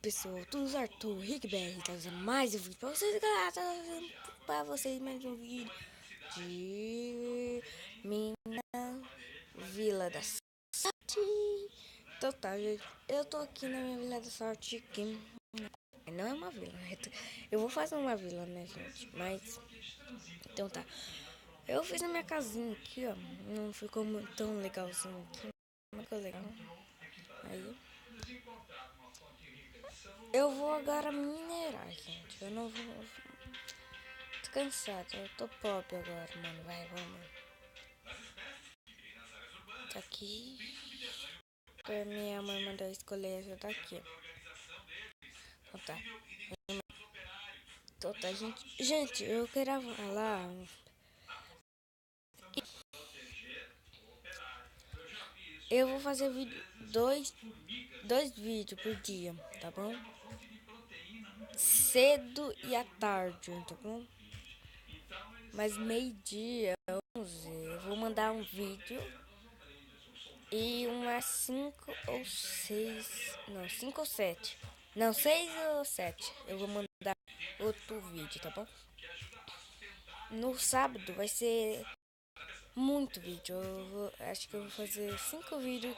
pessoal, tudo certo? Rick BR tá fazendo mais um vídeo pra vocês, galera. Tá fazendo pra vocês mais um vídeo de minha Vila da Sorte. Então tá, gente. Eu tô aqui na minha Vila da Sorte, que não é uma vila. Eu vou fazer uma vila, né, gente? Mas, então tá. Eu fiz a minha casinha aqui, ó. Não ficou tão legalzinho aqui. Não ficou legal. Aí. Eu vou agora minerar, gente. Eu não vou. Tô cansado, eu tô pobre agora, mano. Vai, vamos. Tá aqui. A minha mãe mandou escolher essa daqui. Então tá. Então tá, gente. Gente, eu queria falar. Eu vou fazer vídeo, dois vídeos por dia, tá bom? Cedo e à tarde, tá bom? Mas meio-dia, 11, eu vou mandar um vídeo. E umas 5 ou 6. Não, 5 ou 7. Não, 6 ou 7. Eu vou mandar outro vídeo, tá bom? No sábado vai ser muito vídeo. Acho que eu vou fazer 5 vídeos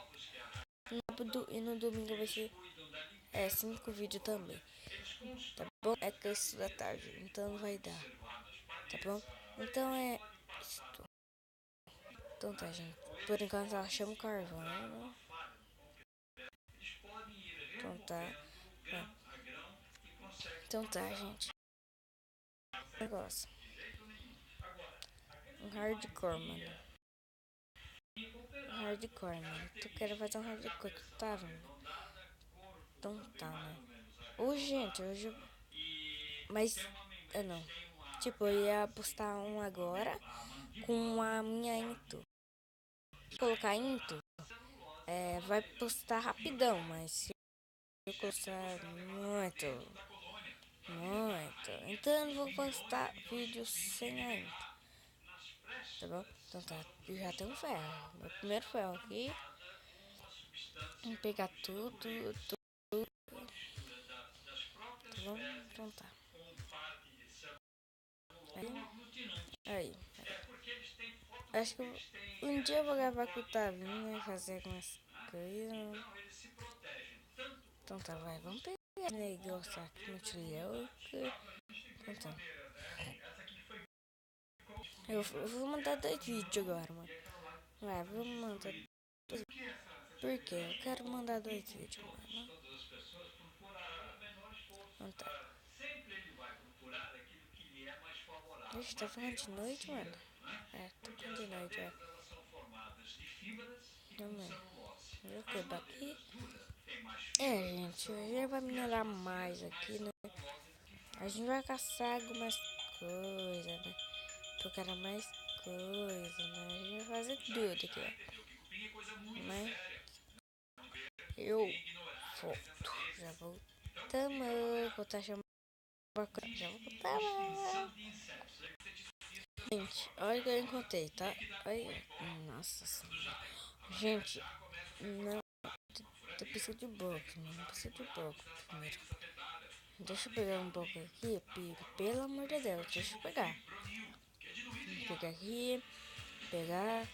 no sábado e no domingo vai ser 5 vídeos também. Tá bom? É que eu estudo à tarde, então não vai dar. Tá bom? Então é isto. Então tá, gente. Por enquanto ela chama o carvão. Né? Então tá. É. Então tá, gente. Negócio. Um hardcore, mano. Um hardcore, mano. Tu quer fazer um hardcore que tu tá, mano? Então tá, né? Hoje, gente, hoje. Mas. Eu não. Tipo, eu ia postar um agora com a minha Into. Colocar Into, vai postar rapidão, mas se eu postar muito, muito, então eu não vou postar vídeo sem a Into, tá bom? Então tá, eu já tenho ferro. Meu primeiro ferro aqui. Vou pegar tudo, tá bom? Então tá. Aí. Acho que um dia eu vou gravar com o Tavinho, fazer algumas coisas. Então tá, vai, vamos pegar esse negócio aqui muito louco. Então tá. Eu vou mandar 2 vídeos agora, mano. Vai, vou mandar 2. Por quê? Eu quero mandar 2 vídeos, mano. Então tá. Ixi, tá falando de noite, mano? Tá falando de noite, ó. Não, mano. Eu quebro aqui. Gente, a gente vai minerar mais aqui, né? A gente vai caçar algumas coisas, né? Procurar mais coisas, né? A gente vai fazer tudo aqui, ó. Mas eu volto. Já voltamos. Vou estar chamando. Já voltamos. Gente, olha o que eu encontrei, tá? Olha. Nossa senhora. Gente, não. Eu preciso de bloco, mano. Preciso de bloco primeiro. Deixa eu pegar um bloco aqui, pelo amor de Deus, deixa eu pegar. Vou pegar aqui, pegar.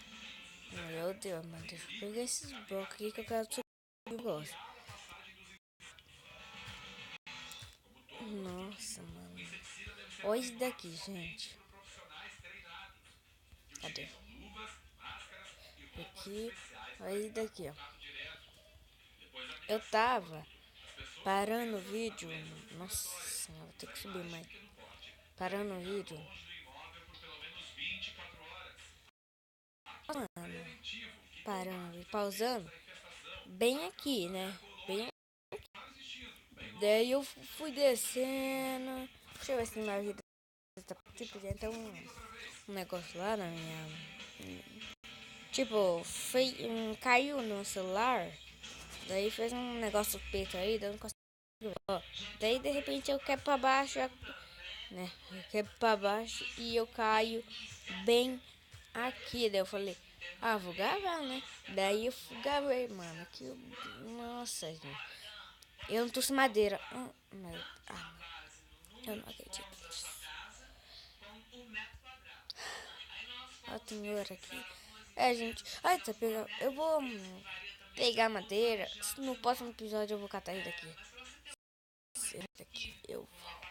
Meu Deus, mano, deixa eu pegar esses blocos aqui que eu quero subir o negócio. Nossa, mano. Olha isso daqui, gente. Cadê? Aqui, olha isso daqui, ó. Eu tava parando o vídeo. Nossa senhora, vou ter que subir mais. Parando o vídeo. Mano, parando e pausando. Bem aqui, né? Bem. Daí eu fui descendo. Deixa eu ver se minha vida tá. Tipo, já tem um negócio lá na minha. Tipo, caiu no celular. Daí fez um negócio preto aí, daí eu não consigo ver. Ó, daí de repente eu quero pra baixo, né? Eu quero pra baixo e eu caio bem aqui. Daí eu falei, vou gravar, né? Daí eu gravei, mano. Que, nossa, gente. Eu não trouxe madeira. Eu não acredito nisso. Ó, tem ouro aqui. Gente. Ai, tá pegando. Eu vou pegar madeira. No próximo episódio eu vou catar ele daqui. Eu volto.